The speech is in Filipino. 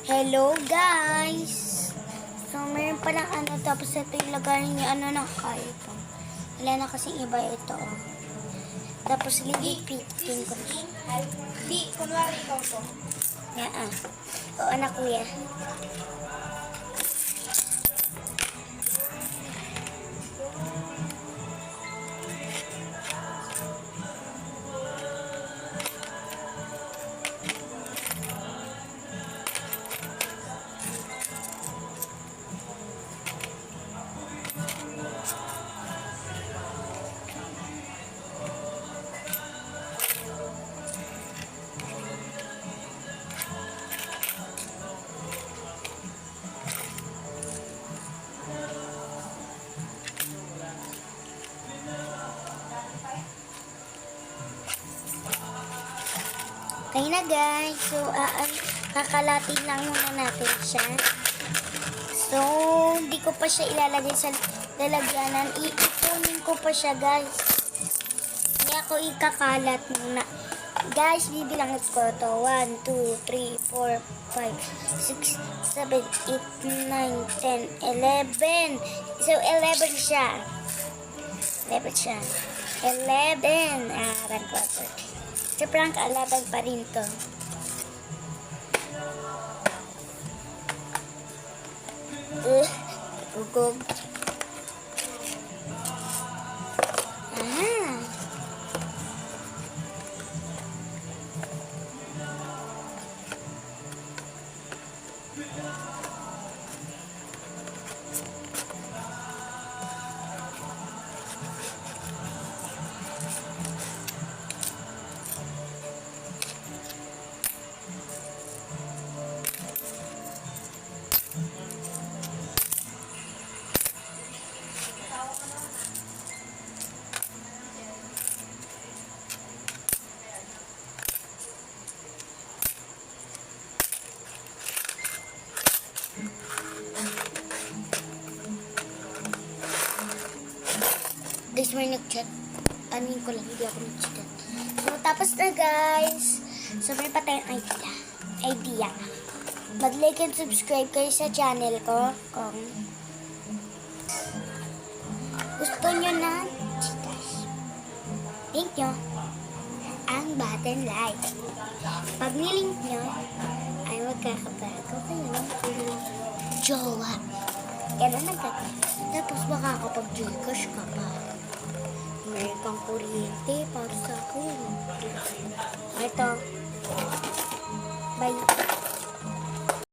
Hello guys! So meron palang tapos ito yung lagayan niya ng iPhone. Wala na kasing iba ito. Tapos lilipitin ko siya. Di, kunwari ikaw to. Yan Oo na kuya. Okay na guys. So, kakalatin lang muna natin siya. So, hindi ko pa siya ilalagay sa lalagyanan. Iipunin ko pa siya guys. Hindi ako ikakalat muna. Guys, bibilangin ko to. 1, 2, 3, 4, 5, 6, 7, 8, 9, 10, 11. So, 11 siya. 11 siya. 11. Record. Sobrang kaalaban pa rin to. Gugog. Guys, may nag-chat. Anin ko lang, hindi ako nag-chat. So, tapos na guys. So, may pa tayong idea. Mag-like and subscribe kayo sa channel ko kung gusto nyo na chikas. Thank you. Ang button like. Pag nilink nyo, ay magkakabago kayo ng jowa. Ganun nagkakaroon. Tapos makakapag-Gcash ka pa. Meron kang kuryente para sa akin. Ito. Bye.